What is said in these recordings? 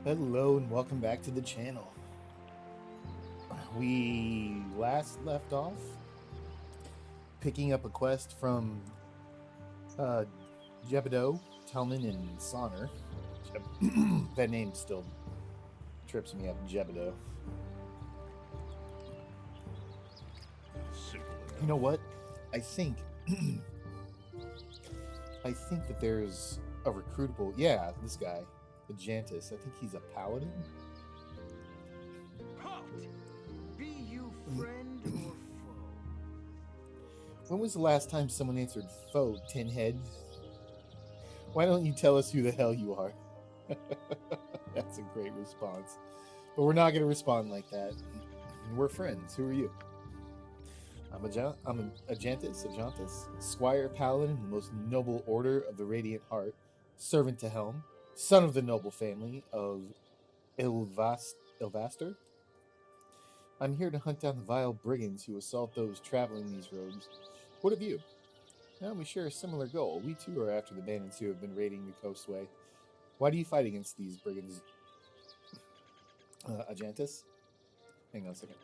Hello and welcome back to the channel. We last left off picking up a quest from uh, Jebedo, Telman, and Sonner. That name still trips me up, Jebedo. Simple You know enough. what? I think I think that there's a recruitable. Yeah, this guy, the Jantis. I think he's a paladin. Halt! Be you friend or foe? When was the last time someone answered foe, Tinhead? Why don't you tell us who the hell you are? That's a great response. But we're not going to respond like that. We're friends. Who are you? I'm Ajantis, Squire Paladin in the most noble order of the Radiant Heart, servant to Helm, son of the noble family of Ilvaster. I'm here to hunt down the vile brigands who assault those traveling these roads. What of you? Now we share a similar goal. We too are after the bandits who have been raiding the coastway. Why do you fight against these brigands, Ajantis? Hang on a second.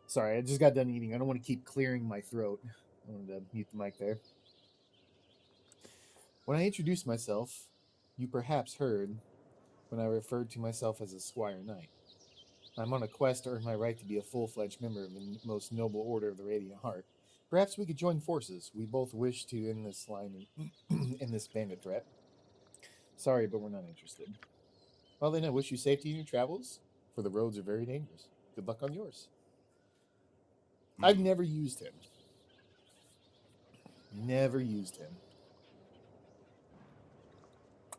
Sorry, I just got done eating. I don't want to keep clearing my throat. I wanted to mute the mic there. When I introduced myself, you perhaps heard when I referred to myself as a Squire Knight. I'm on a quest to earn my right to be a full-fledged member of the most noble order of the Radiant Heart. Perhaps we could join forces. We both wish to end this line in this bandit threat. Sorry, but we're not interested. Well then, I wish you safety in your travels, for the roads are very dangerous. Good luck on yours. I've never used him. Never used him.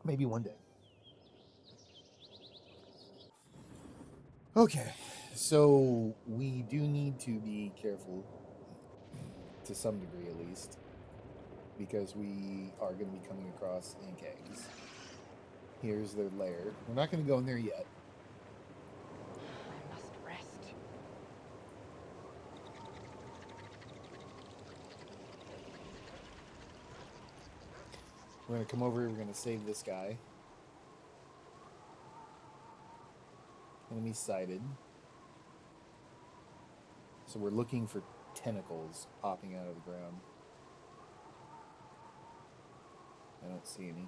Maybe one day. Okay, so we do need to be careful, to some degree at least, because we are going to be coming across Ankegs. Here's their lair. We're not going to go in there yet. I must rest. We're going to come over here. We're going to save this guy. Enemy sighted. So we're looking for tentacles popping out of the ground. I don't see any.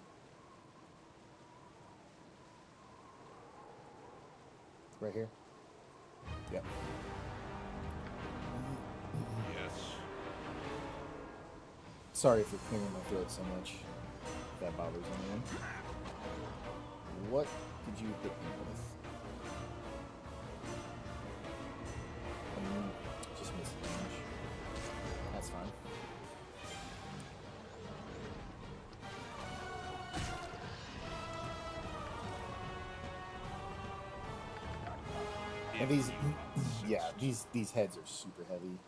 Right here? Yep. Yes. Sorry for clearing my throat so much. If that bothers anyone. What did you hit me with? Just missed damage. That's fine. And these, yeah, these heads are super heavy.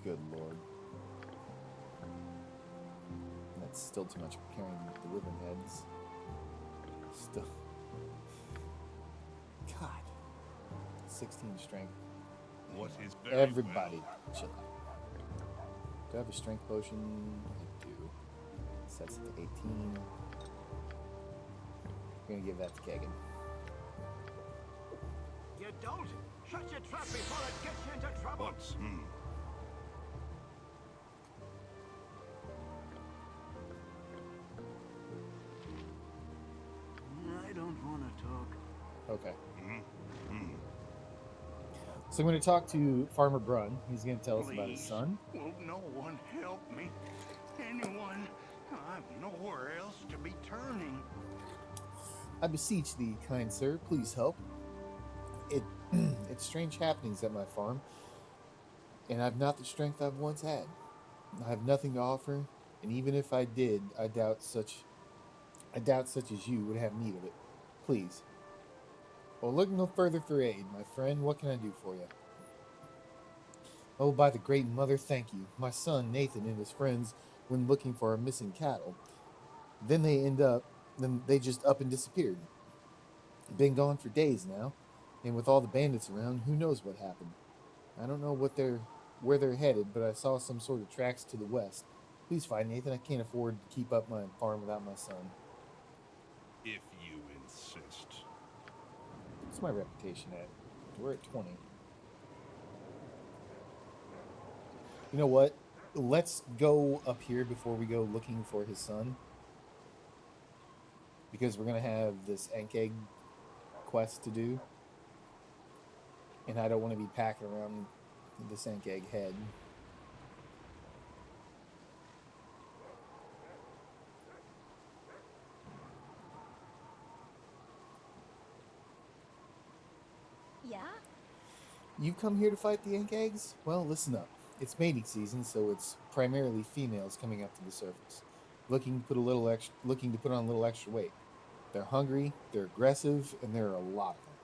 Good lord. That's still too much carrying the wyvern heads. Still. God. 16 strength. What is very Everybody, well. chill out. Do I have a strength potion? I do. Sets it to 18. I'm gonna give that to Kagan. You don't? Shut your trap before it gets you into trouble! What's I don't want to talk. Okay. So I'm going to talk to Farmer Brun. He's going to tell us about his Please, son. will no one help me? Anyone? I've nowhere else to be turning. I beseech thee, kind sir, please help. It's strange happenings at my farm, and I've not the strength I've once had. I have nothing to offer, and even if I did, I doubt such as you would have need of it. Please. Well, look no further for aid, my friend. What can I do for you? Oh, by the great mother, thank you. My son, Nathan, and his friends went looking for our missing cattle. Then they just up and disappeared. Been gone for days now, and with all the bandits around, who knows what happened. I don't know where they're headed, but I saw some sort of tracks to the west. Please find Nathan. I can't afford to keep up my farm without my son. If you insist. What's my reputation at? We're at 20. You know what? Let's go up here before we go looking for his son. Because we're going to have this Ankheg quest to do. And I don't want to be packing around this Ankheg head. Yeah? You've come here to fight the Ankhegs? Well, listen up. It's mating season, so it's primarily females coming up to the surface, looking to put on a little extra weight. They're hungry, they're aggressive, and there are a lot of them.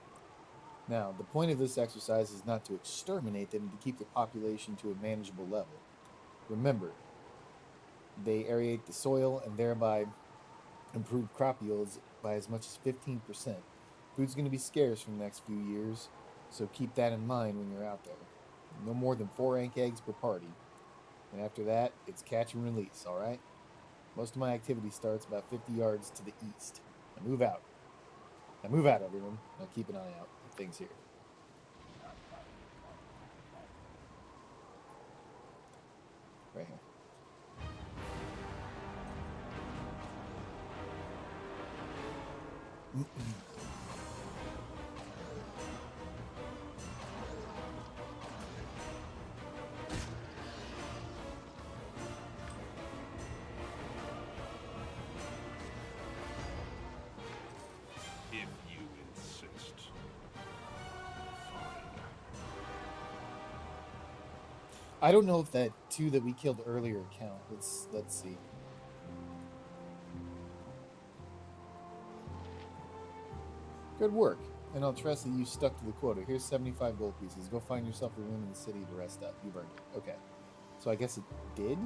Now, the point of this exercise is not to exterminate them, to keep the population to a manageable level. Remember, they aerate the soil and thereby improve crop yields by as much as 15%. Food's going to be scarce for the next few years, so keep that in mind when you're out there. No more than 4 ant eggs per party. And after that, it's catch and release, alright? Most of my activity starts about 50 yards to the east. Now move out. Now move out, everyone. Now keep an eye out for things here. Right here. If you insist. Fine. I don't know if that 2 that we killed earlier count. Let's see. Good work, and I'll trust that you stuck to the quota. Here's 75 gold pieces. Go find yourself a room in the city to rest up. You've earned it. Okay. So I guess it did?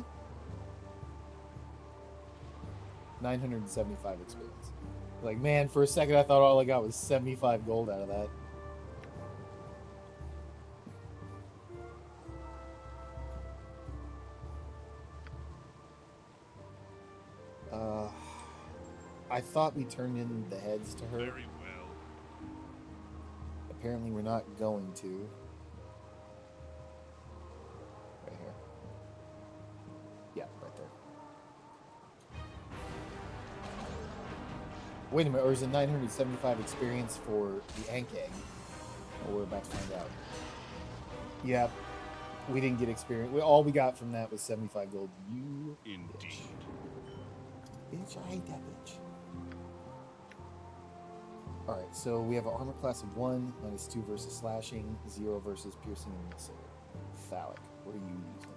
975 experience. Like, man, for a second I thought all I got was 75 gold out of that. I thought we turned in the heads to her. Very well. Apparently we're not going to. Right here. Yeah, right there. Wait a minute, or is it 975 experience for the Ankheg? Well, we're about to find out. Yeah, we didn't get experience. All we got from that was 75 gold. You Indeed. bitch, I hate that bitch. Alright, so we have an armor class of 1, -2 versus slashing, 0 versus piercing and missile. Phallic, what are you using?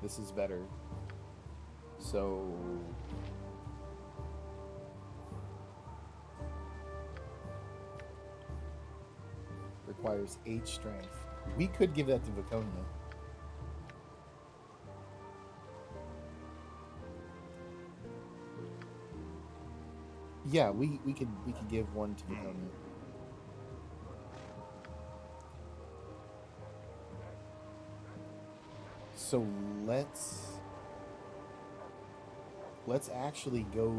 This is better. So... requires 8 strength. We could give that to Viconia. Yeah, we could give one to Viconia. So let's actually go.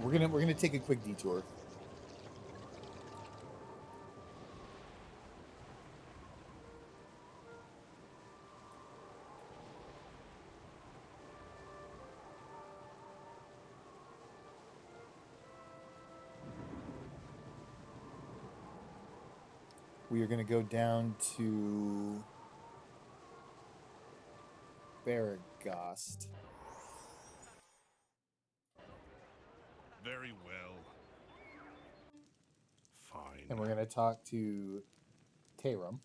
We're gonna take a quick detour. We are going to go down to Barragost. Very well. Fine. And we're going to talk to Tarum.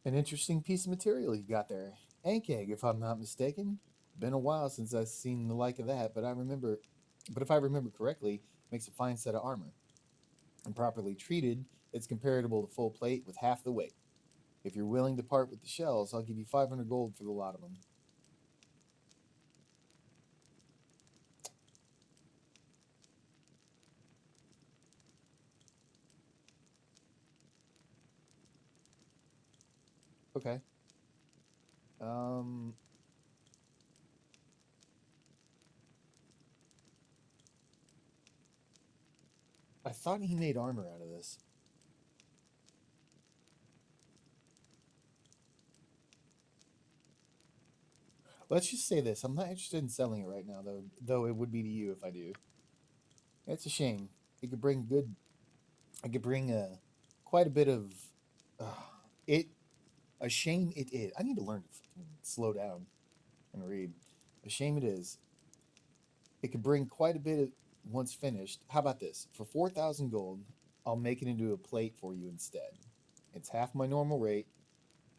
An interesting piece of material you got there. Ankheg, if I'm not mistaken. Been a while since I've seen the like of that, but if I remember correctly, makes a fine set of armor. And properly treated, it's comparable to full plate with half the weight. If you're willing to part with the shells, I'll give you 500 gold for the lot of them. Okay. Um, I thought he made armor out of this. Let's just say this. I'm not interested in selling it right now, though it would be to you if I do. It's a shame. It could bring good. I could bring quite a bit of uh, it. A shame it is. I need to learn to fucking slow down and read. A shame it is. It could bring quite a bit of, once finished. How about this? For 4,000 gold, I'll make it into a plate for you instead. It's half my normal rate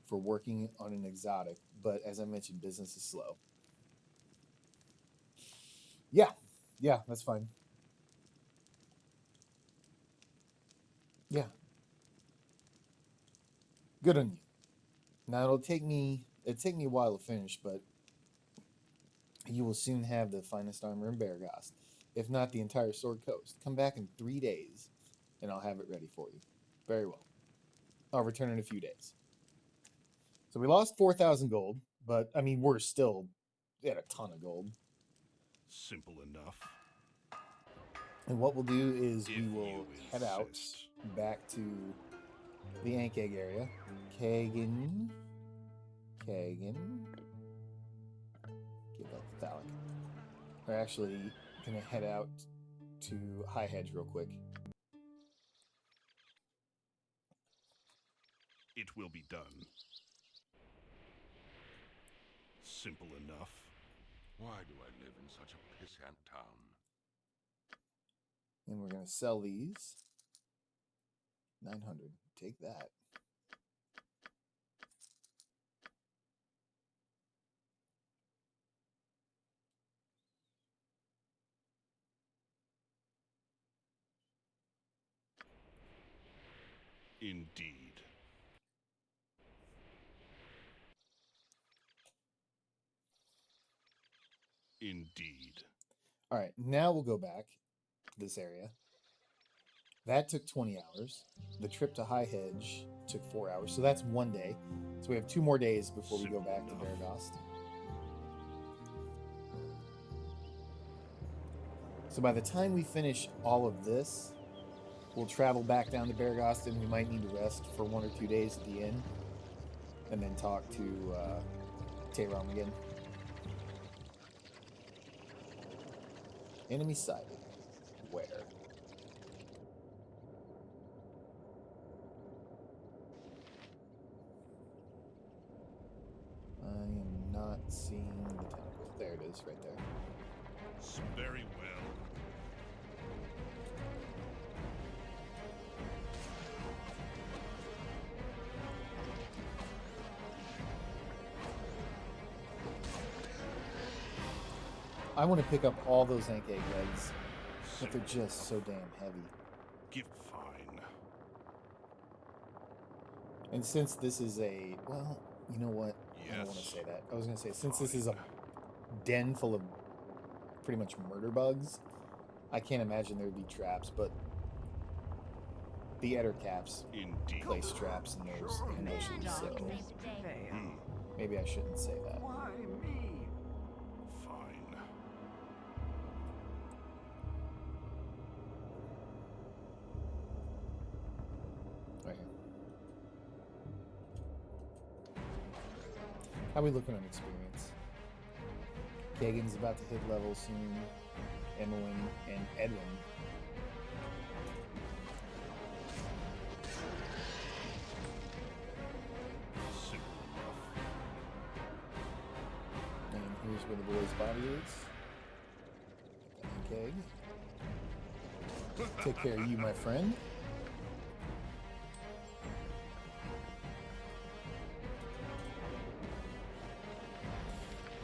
for working on an exotic, but as I mentioned, business is slow. Yeah, yeah, that's fine. Yeah, good on you. Now it'll take me a while to finish, but you will soon have the finest armor in Beargast, if not the entire Sword Coast. Come back in 3 days, and I'll have it ready for you. Very well. I'll return in a few days. So we lost 4,000 gold, but I mean we're still at a ton of gold. Simple enough. And what we'll do is If we you will head out insist. back to the Ankheg area. Kagan. Give that to Thalic. We're actually gonna head out to High Hedge real quick. It will be done. Simple enough. Why do I live in such a pissant town? And we're gonna sell these. 900. Take that. Indeed. Indeed. All right, now we'll go back to this area. That took 20 hours. The trip to High Hedge took 4 hours. So that's 1 day. So we have 2 more days before we go back to Beargast. So by the time we finish all of this, we'll travel back down to Beargast and we might need to rest for 1 or 2 days at the inn. And then talk to Tehran again. Enemy sighted. Where? I am not seeing the tentacle. There it is, right there. Very well. I want to pick up all those Ankheg legs, but they're just so damn heavy. Give fine. And since this is a, well, you know what? I don't want to Yes. say that. I was going to say, since this is a den full of pretty much murder bugs, I can't imagine there would be traps, but the Eder caps Indeed. place traps in those animations, so maybe I shouldn't say that. Why me? Fine. Right here. How we looking on experience? Kagan's about to hit level soon. Emmeline and Edwin. Simple enough. And here's where the boy's body is. Get the Ankheg. Take care of you, my friend.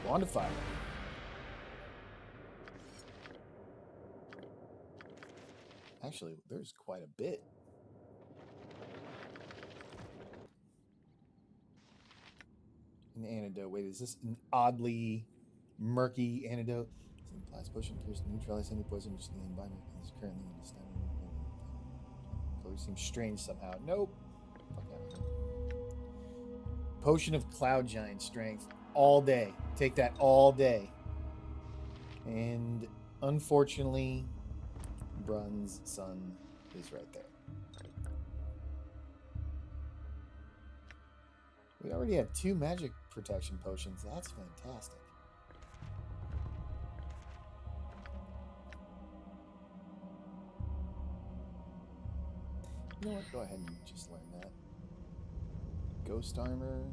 On to fire. Actually, there's quite a bit. An antidote. Wait, is this an oddly murky antidote? It implies potion appears to neutralize any poison which the environment is currently in a standard. Color seems strange somehow. Nope. Fuck out of here. Potion of Cloud Giant Strength all day. Take that all day. And unfortunately, Brun's son is right there. We already have 2 magic protection potions. That's fantastic. You know what? Go ahead and just learn that. Ghost armor.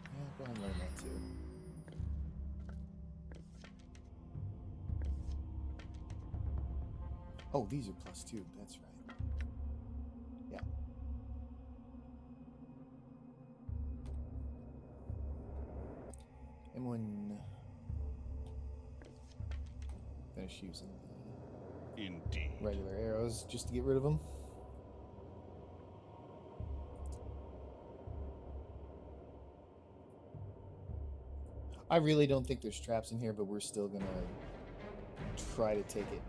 Yeah, go ahead and learn that too. Oh, these are +2. That's right. Yeah. And when finish using Indeed. regular arrows just to get rid of them. I really don't think there's traps in here, but we're still gonna try to take it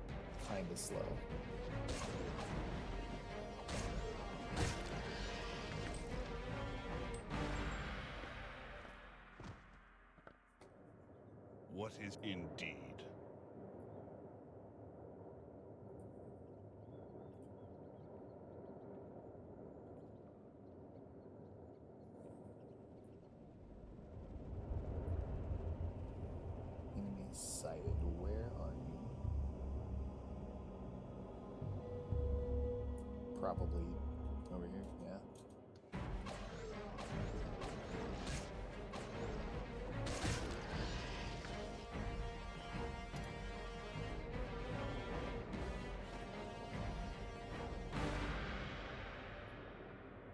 kind of slow. What is indeed? Enemy sighted. Where are you? Probably over here. Yeah.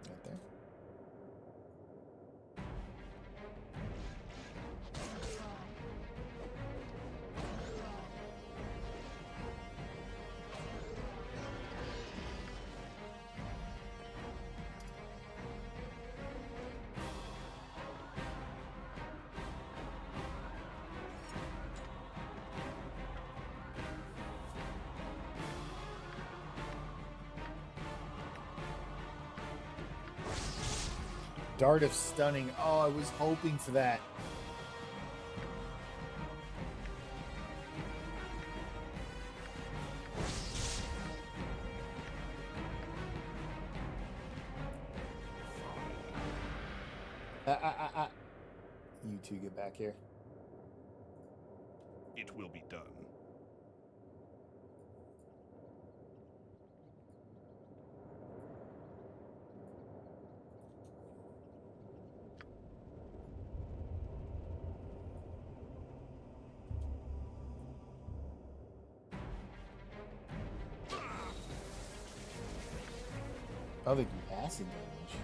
Right there. Dart of Stunning. Oh, I was hoping for that. You two get back here. It will be done. Oh, they do acid damage.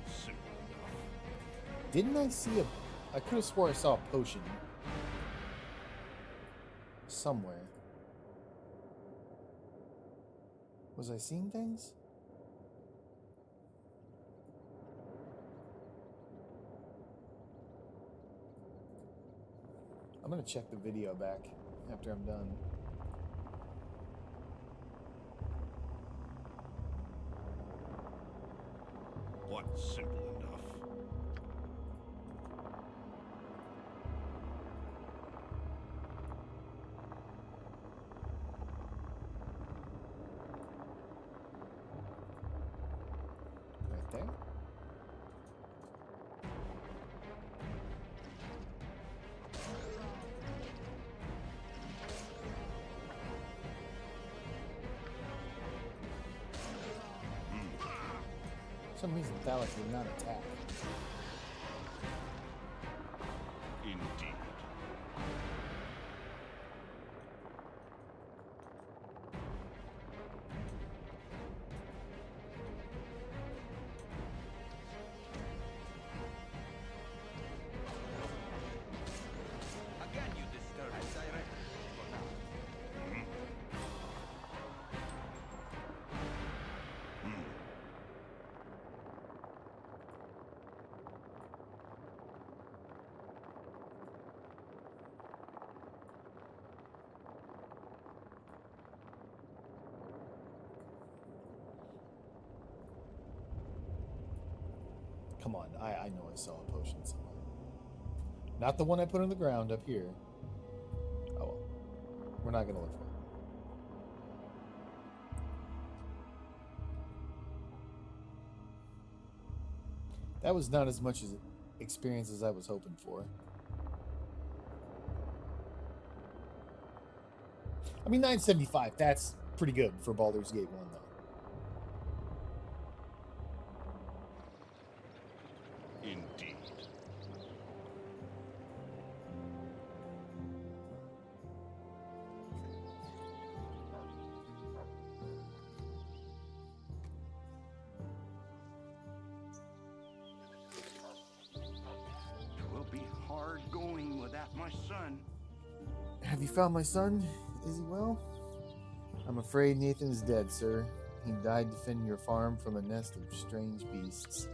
Simple enough. Didn't I see a... I could have swore I saw a potion. Somewhere. Was I seeing things? I'm gonna check the video back after I'm done. What simple enough? Right there. For some reason, Thalek did not attack. Indeed. Again, you disturb us, Direct. For now. Come on, I know I saw a potion somewhere. Not the one I put on the ground up here. Oh well. We're not gonna look for it. That was not as much as experience as I was hoping for. I mean, 975, that's pretty good for Baldur's Gate 1, though. Indeed. Twill be hard going without my son. Have you found my son? Is he well? I'm afraid Nathan is dead, sir. He died defending your farm from a nest of strange beasts.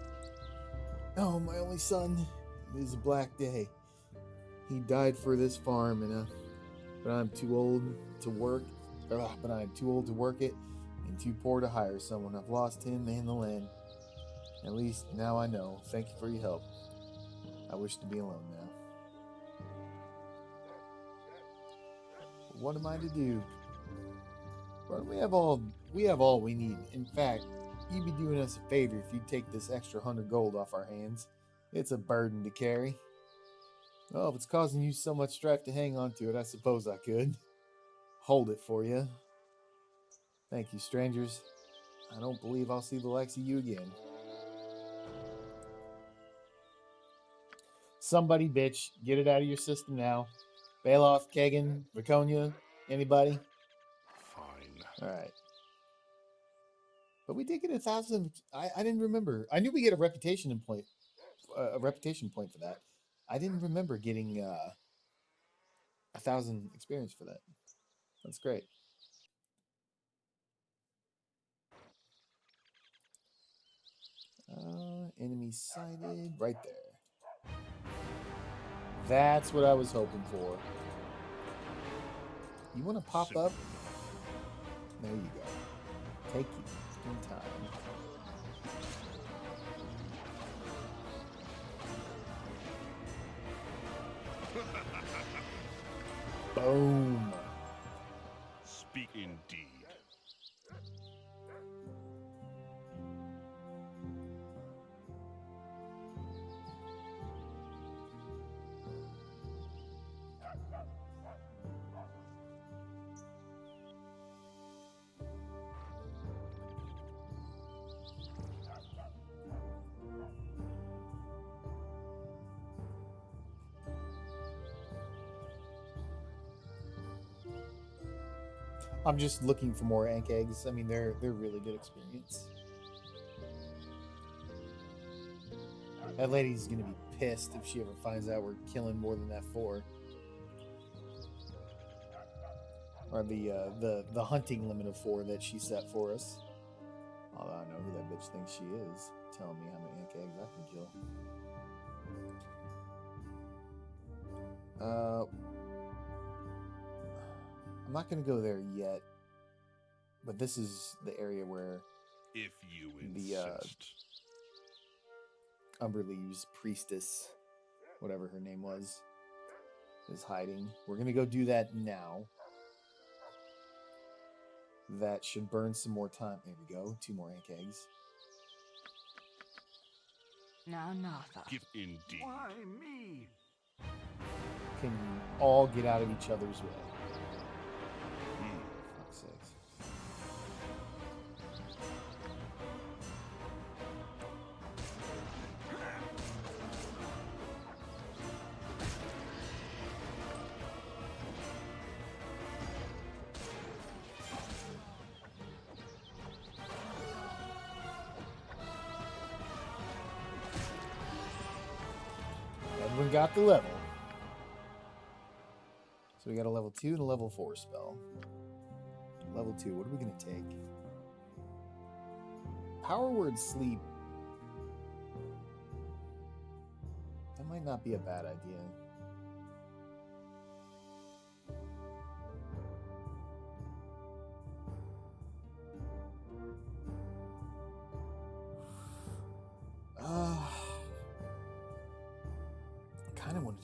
Oh, my only son. It is a black day. He died for this farm, but I'm too old to work. But I'm too old to work it, and too poor to hire someone. I've lost him and the land. At least now I know. Thank you for your help. I wish to be alone now. What am I to do? Well, we have all we need. In fact, you'd be doing us a favor if you'd take this extra 100 gold off our hands. It's a burden to carry. Well, if it's causing you so much strife to hang on to it, I suppose I could. Hold it for you. Thank you, strangers. I don't believe I'll see the likes of you again. Somebody, bitch, get it out of your system now. Bailoff, Kagan, Viconia, anybody? Fine. All right. But we did get 1,000. I didn't remember. I knew we get a reputation point for that. I didn't remember getting 1,000 experience for that. That's great. Enemy sighted right there. That's what I was hoping for. You want to pop Simple up? enough. There you go. Take your time. Boom. Speak indeed. I'm just looking for more Ankhegs. I mean, they're really good experience. That lady's gonna be pissed if she ever finds out we're killing more than that 4. Or the hunting limit of 4 that she set for us. Although I know who that bitch thinks she is, telling me how many Ankhegs I can kill. I'm not gonna go there yet, but this is the area where If you the insist. Umberleaves priestess, whatever her name was, is hiding. We're gonna go do that now. That should burn some more time. There we go. 2 more Ankhegs. Now, Nartha. Give indeed. Why me? Can you all get out of each other's way? Fuck's sakes. Edwin got the level. So we got a level 2 and a level 4 spell. Level 2, what are we going to take? Power Word Sleep. That might not be a bad idea.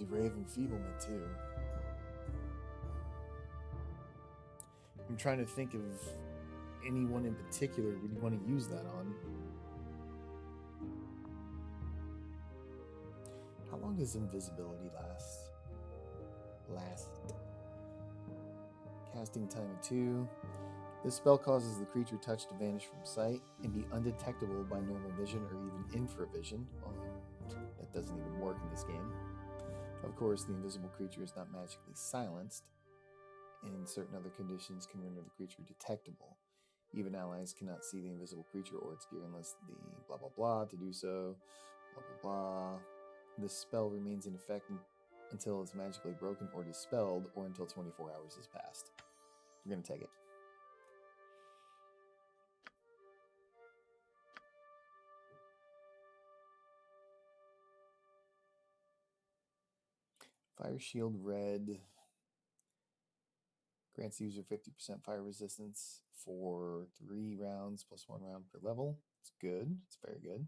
Ray of Enfeeblement, too. I'm trying to think of anyone in particular we'd want to use that on. How long does invisibility last? Casting time of 2. This spell causes the creature touched to vanish from sight and be undetectable by normal vision or even infravision. Well, that doesn't even work in this game. Of course, the invisible creature is not magically silenced, and certain other conditions can render the creature detectable. Even allies cannot see the invisible creature or its gear unless the blah blah blah to do so. Blah blah blah. This spell remains in effect until it's magically broken or dispelled, or until 24 hours has passed. We're going to take it. Fire Shield Red grants the user 50% fire resistance for 3 rounds plus 1 round per level. It's good. It's very good.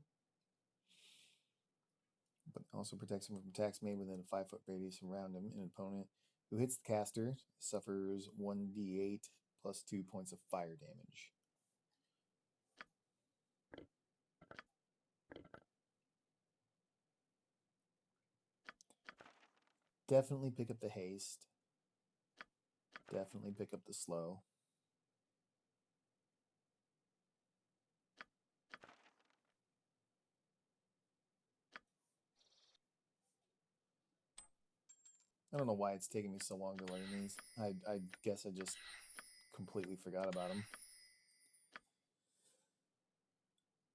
But also protects him from attacks made within a 5-foot radius around him. An opponent who hits the caster suffers 1d8 plus 2 points of fire damage. Definitely pick up the haste. Definitely pick up the slow. I don't know why it's taking me so long to learn these. I guess I just completely forgot about them.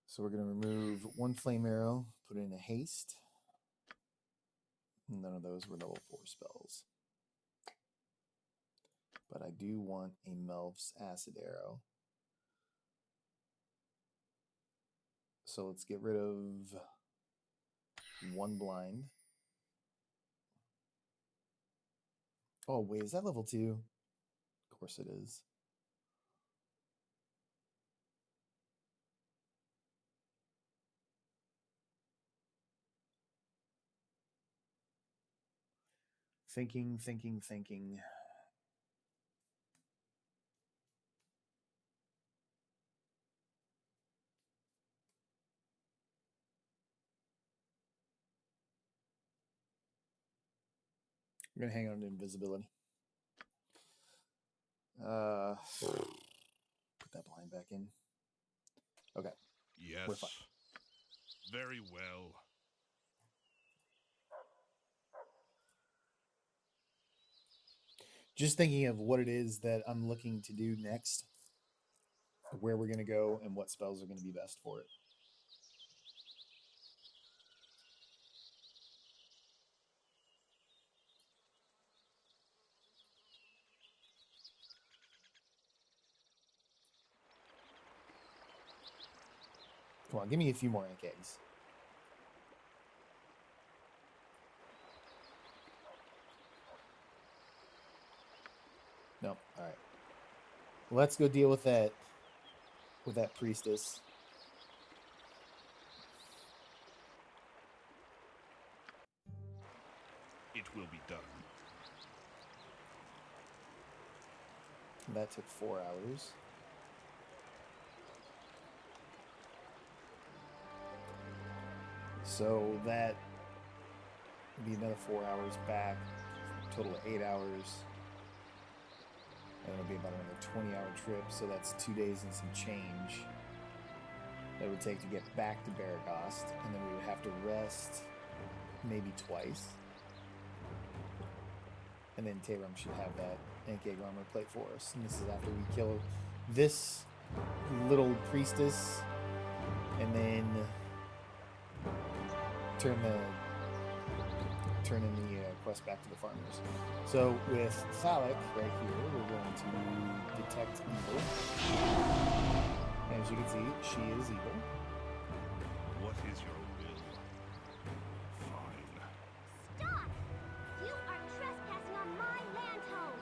So we're going to remove 1 flame arrow, put in a haste. None of those were level 4 spells. But I do want a Melf's acid arrow. So let's get rid of 1 blind. Oh, wait, is that level 2? Of course it is. Thinking. I'm going to hang on to invisibility. Put that blind back in. Okay. Yes. We're fine. Very well. Just thinking of what it is that I'm looking to do next, where we're going to go, and what spells are going to be best for it. Come on, give me a few more Ankhegs. No, all right. Let's go deal with that priestess. It will be done. That took 4 hours. So that would be another 4 hours back. Total of 8 hours. And it'll be about another 20-hour trip. So that's 2 days and some change that it would take to get back to Baragost. And then we would have to rest maybe twice. And then Tayram should have that Ankheg armor plate for us. And this is after we kill this little priestess. And then turn in the quest back to the farmers. So with Thalic right here, we're going to detect evil. As you can see, she is evil. What is your will? Fine. Stop! You are trespassing on my land home.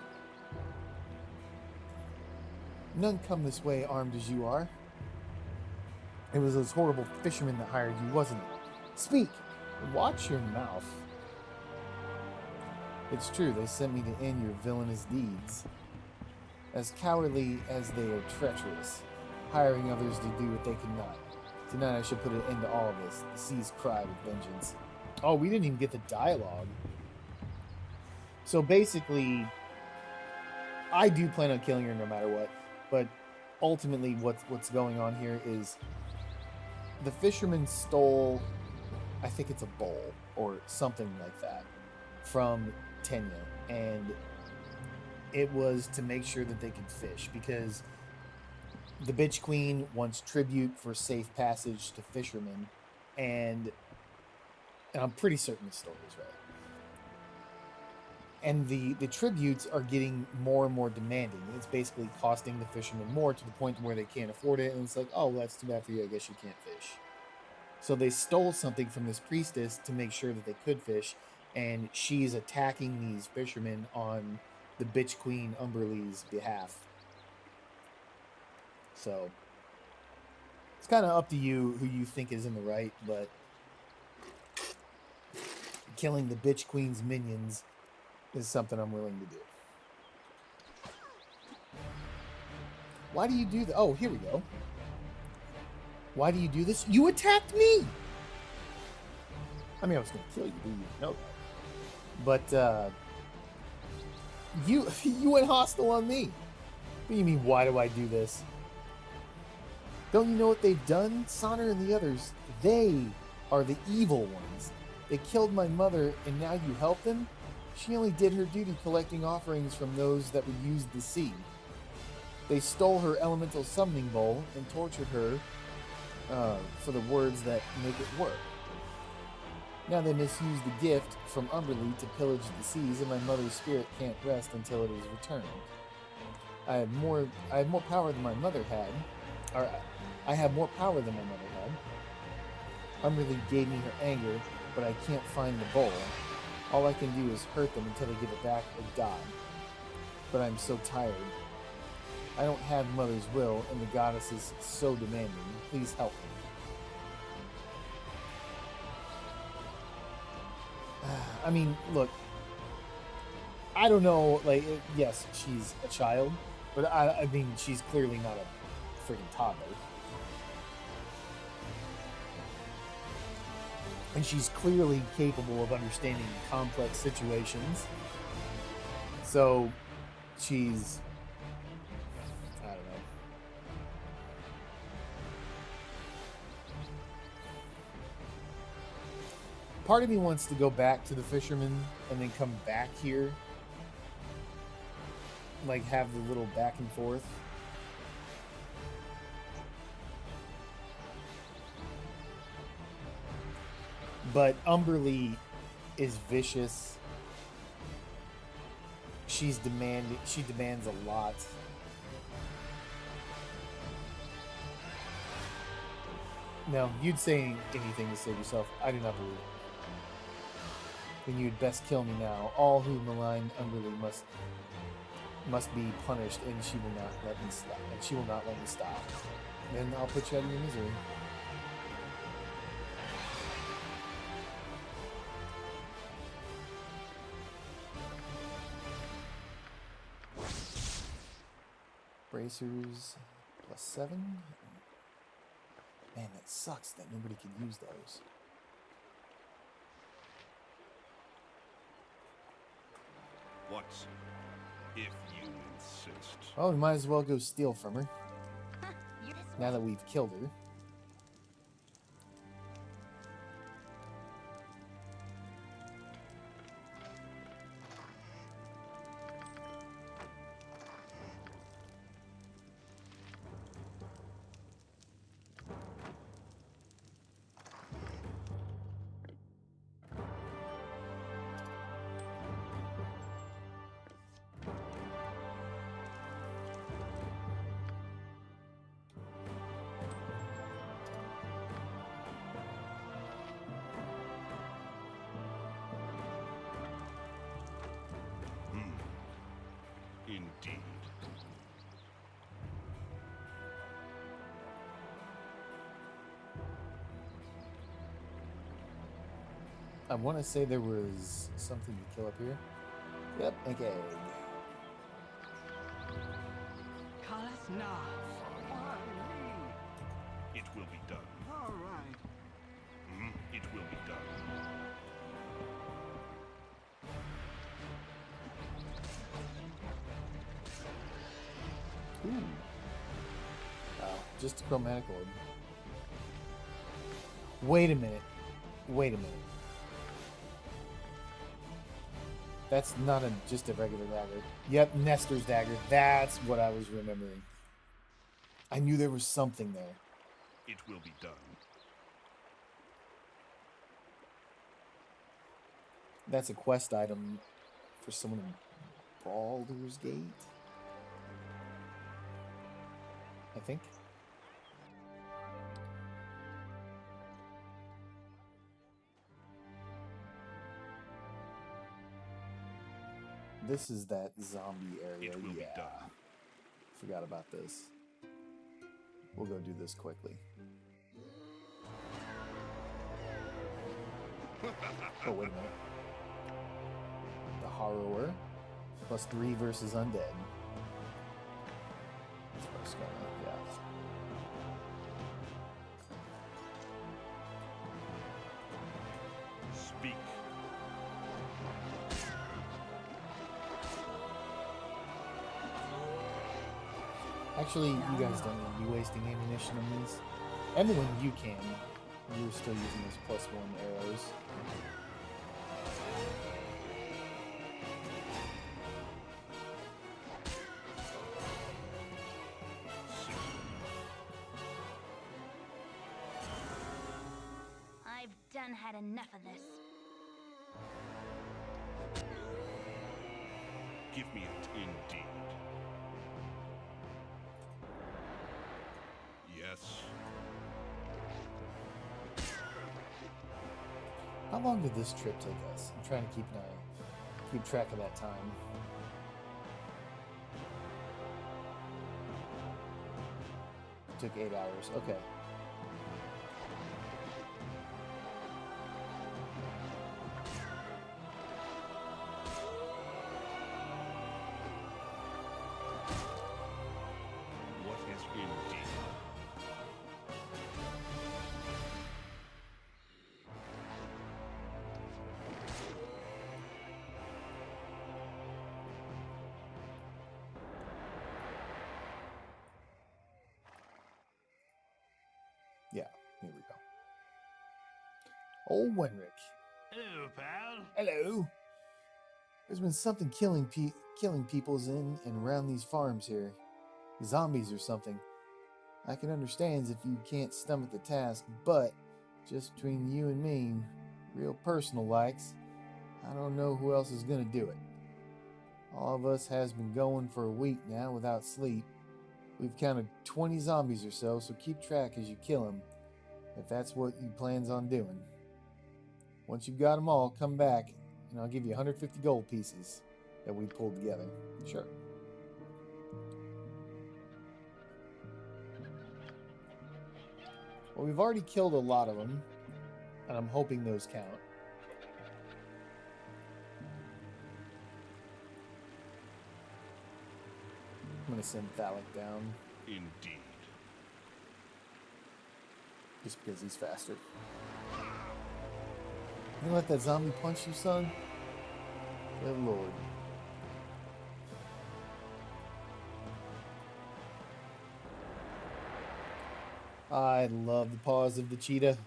None come this way armed as you are. It was those horrible fishermen that hired you, wasn't it? Speak! Watch your mouth. It's true, they sent me to end your villainous deeds. As cowardly as they are treacherous, hiring others to do what they cannot. Tonight I should put an end to all of this. The seas cry with vengeance. Oh, we didn't even get the dialogue. So basically, I do plan on killing her no matter what, but ultimately what's going on here is the fisherman stole, I think it's a bowl or something like that, from Tenya, and it was to make sure that they could fish, because the bitch queen wants tribute for safe passage to fishermen, and I'm pretty certain the story is right. And the tributes are getting more and more demanding. It's basically costing the fishermen more to the point where they can't afford it, and it's like, oh, well, that's too bad for you, I guess you can't fish. So they stole something from this priestess to make sure that they could fish, and she's attacking these fishermen on the bitch queen Umberlee's behalf. So it's kind of up to you who you think is in the right, but killing the bitch queen's minions is something I'm willing to do. Why do you do that? Oh, here we go. Why do you do this? You attacked me! I mean, I was going to kill you, you know that. But, you went hostile on me. What do you mean, why do I do this? Don't you know what they've done? Sonner and the others, they are the evil ones. They killed my mother, and now you help them? She only did her duty collecting offerings from those that would use the sea. They stole her elemental summoning bowl and tortured her for the words that make it work. Now they misuse the gift from Umberlee to pillage the seas, and my mother's spirit can't rest until it is returned. I have more power than my mother had. Or I have more power than my mother had. Umberlee gave me her anger, but I can't find the bowl. All I can do is hurt them until they give it back or die. But I'm so tired. I don't have Mother's will, and the goddess is so demanding. Please help me. I mean, look. I don't know, like, yes, she's a child, but I mean, she's clearly not a freaking toddler. And she's clearly capable of understanding complex situations. So, she's... I don't know. Part of me wants to go back to the fisherman and then come back here. Like, have the little back and forth. But Umberlee is vicious. She demands a lot. No, you'd say anything to save yourself. I do not believe it. Then you'd best kill me now. All who malign Umberlee must be punished, and she will not let me stop. And she will not let me stop. Then I'll put you out of your misery. Bracers +7. Man, that sucks that nobody can use those. What if you insist? Oh, we might as well go steal from her. Now that we've killed her. Indeed. I want to say there was something to kill up here. Yep, Ankheg. Callous Nah. Why me? It will be done. All right. It will be done. Ooh. Wow, just a chromatic orb. Wait a minute. Wait a minute. That's not just a regular dagger. Yep, Nestor's dagger. That's what I was remembering. I knew there was something there. It will be done. That's a quest item for someone in Baldur's Gate, I think. This is that zombie area. It will be Yeah. done. Forgot about this. We'll go do this quickly. Oh, wait a minute. The Horror. +3 versus Undead. That's what I was gonna, yeah. Speak. Actually, you guys don't need to be wasting ammunition on these. And when you can, you're still using those +1 arrows. I've done had enough of this. Give me it indeed. Yes. How long did this trip take us? I'm trying to keep track of that time. It took 8 hours. Okay. What is indeed? Yeah, here we go. Old Wenrick. Hello, pal. Hello. There's been something killing peoples in and around these farms here. Zombies or something. I can understand if you can't stomach the task, but just between you and me, real personal likes, I don't know who else is gonna do it. All of us has been going for a week now without sleep. We've counted 20 zombies or so keep track as you kill them, if that's what you plans on doing. Once you've got them all, come back, and I'll give you 150 gold pieces that we pulled together. Sure. Well, we've already killed a lot of them, and I'm hoping those count. I'm gonna send Thalic down, Indeed. just because he's faster. You gonna let that zombie punch you, son? Good lord. I love the paws of the cheetah.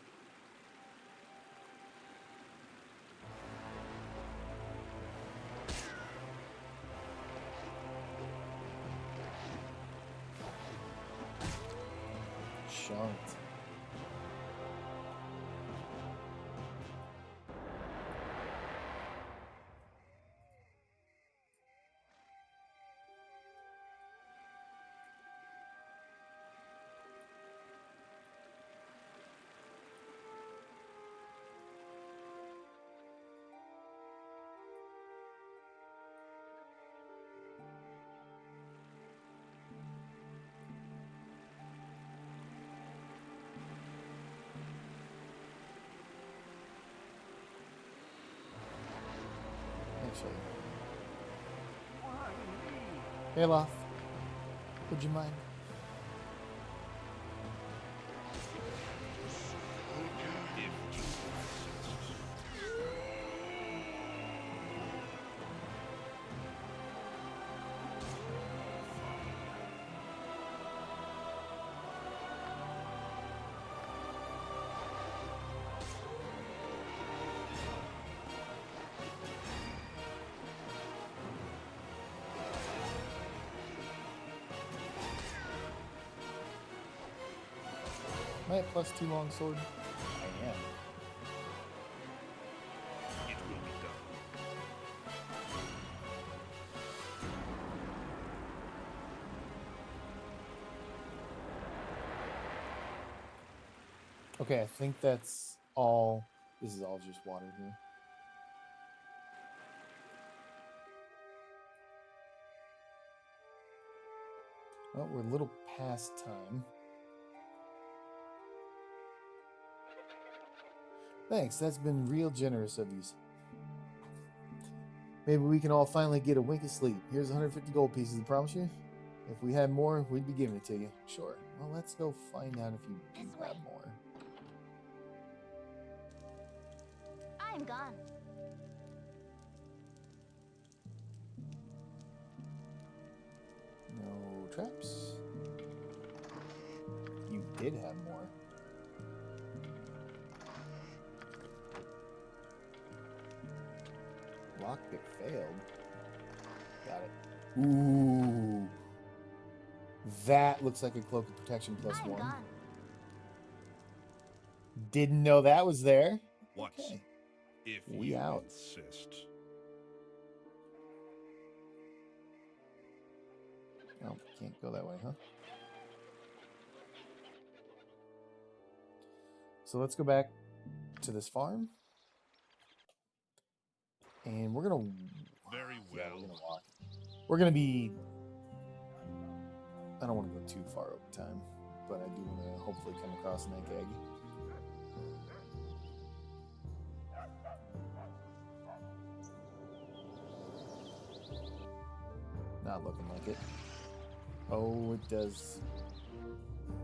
Chunked. Alof, would you mind? If you insist. Am I at +2 longsword? I am. It will be done. Okay, I think that's all. This is all just water here. Well, we're a little past time. Thanks, that's been real generous of you. Maybe we can all finally get a wink of sleep. Here's 150 gold pieces, I promise you. If we had more, we'd be giving it to you. Sure. Well, let's go find out if you do This way. have more. I'm gone. No traps. You did have more. Lockpick failed. Got it. Ooh. That looks like a cloak of protection +1. I'm gone. Didn't know that was there. What? Okay. If We you out. insist. Oh, can't go that way, huh? So let's go back to this farm. And we're gonna Very yeah, well. we're gonna walk. We're gonna be I don't want to go too far over time, but I do want to hopefully come across an Ankheg. Not looking like it. Oh, it does.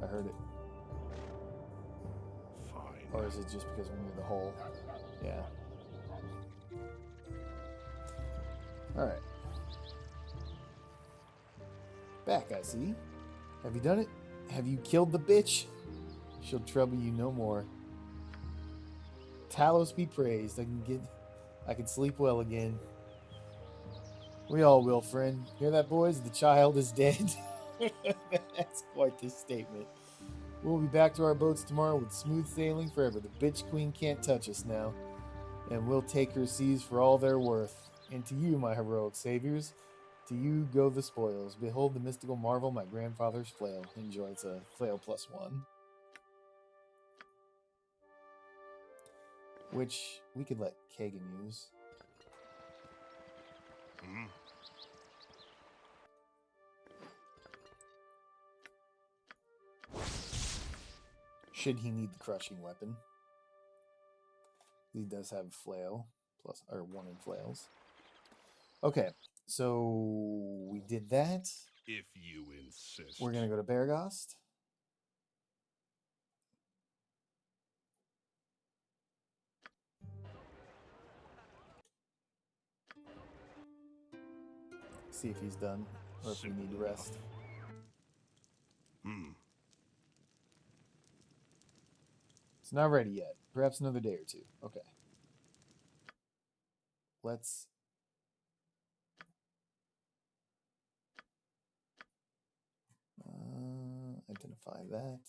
I heard it. Fine. Or is it just because we're near the hole? Yeah. Alright. Back, I see. Have you done it? Have you killed the bitch? She'll trouble you no more. Talos be praised. I can sleep well again. We all will, friend. Hear that, boys? The child is dead. That's quite the statement. We'll be back to our boats tomorrow with smooth sailing forever. The bitch queen can't touch us now. And we'll take her seas for all they're worth. And to you, my heroic saviors, to you go the spoils. Behold the mystical marvel, my grandfather's flail. Enjoy, it's a flail +1. Which we could let Kagan use. Hmm? Should he need the crushing weapon. He does have flail, plus or 1 in flails. Okay, so we did that. If you insist. We're gonna go to Beargast. See if he's done, or if we need to rest. Hmm. It's not ready yet. Perhaps another day or two. Okay. Let's identify that.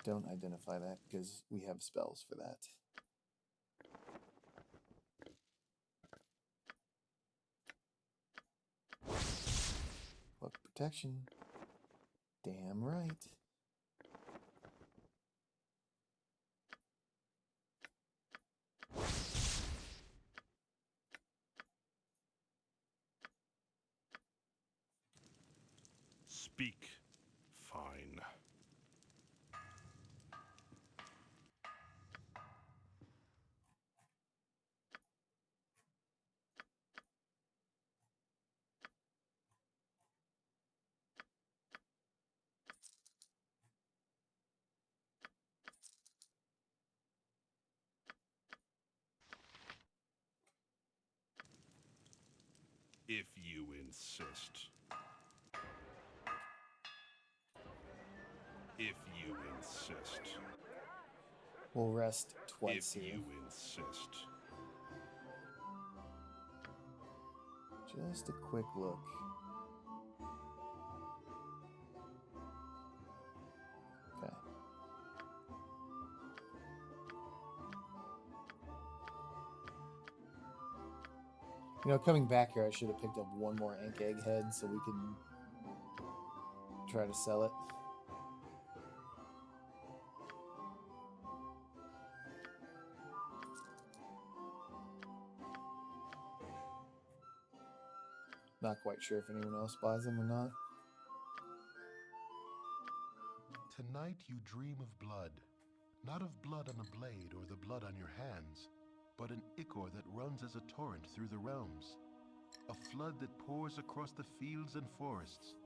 Don't identify that because we have spells for that. Look, protection. Damn right. Speak. Fine. If you insist. If you insist. We'll rest If twice here. you insist. Just a quick look. Okay. You know, coming back here, I should have picked up one more Ankheg head so we can try to sell it. Not quite sure if anyone else buys them or not. Tonight you dream of blood, not of blood on a blade or the blood on your hands, but an ichor that runs as a torrent through the realms, a flood that pours across the fields and forests,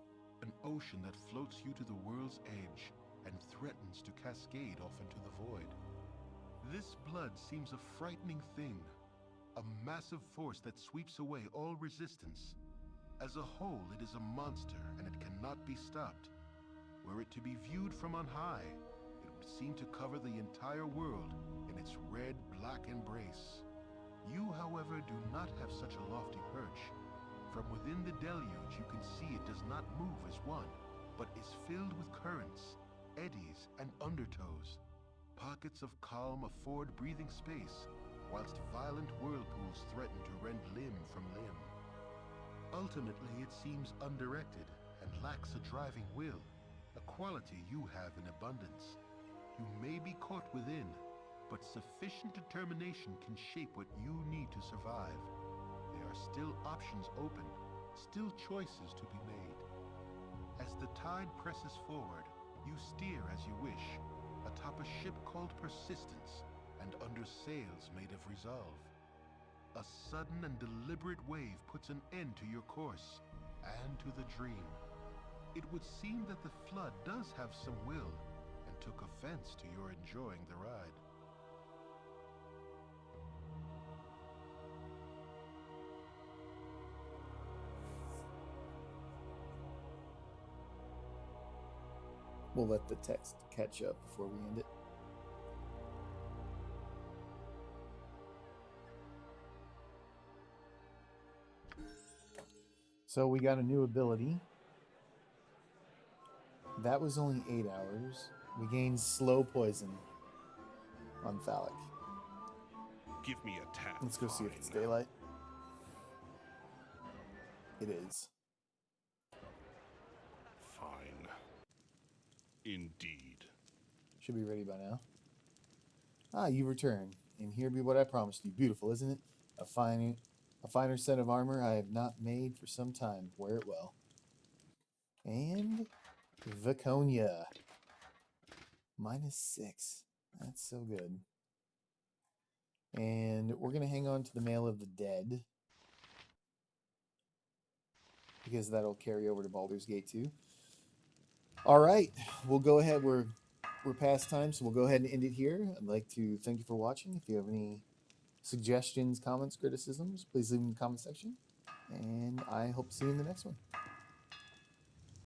an ocean that floats you to the world's edge and threatens to cascade off into the void. This blood seems a frightening thing, a massive force that sweeps away all resistance. As a whole, it is a monster, and it cannot be stopped. Were it to be viewed from on high, it would seem to cover the entire world in its red-black embrace. You, however, do not have such a lofty perch. From within the deluge, you can see it does not move as one, but is filled with currents, eddies, and undertows. Pockets of calm afford breathing space, whilst violent whirlpools threaten to rend limb from limb. Ultimately, it seems undirected and lacks a driving will, a quality you have in abundance. You may be caught within, but sufficient determination can shape what you need to survive. There are still options open, still choices to be made. As the tide presses forward, you steer as you wish, atop a ship called Persistence and under sails made of resolve. A sudden and deliberate wave puts an end to your course and to the dream. It would seem that the flood does have some will and took offense to your enjoying the ride. We'll let the text catch up before we end it. So we got a new ability. That was only 8 hours. We gained slow poison on Phallic. Give me a tap. Let's go see if it's fine. daylight. It is. Fine. Indeed. Should be ready by now. Ah, you return. And here be what I promised you. Beautiful, isn't it? A finer set of armor I have not made for some time. Wear it well. And Viconia. -6. That's so good. And we're going to hang on to the Mail of the Dead, because that'll carry over to Baldur's Gate 2. All right, we'll go ahead. We're past time, so we'll go ahead and end it here. I'd like to thank you for watching. If you have any suggestions, comments, criticisms, please leave them in the comment section. And I hope to see you in the next one.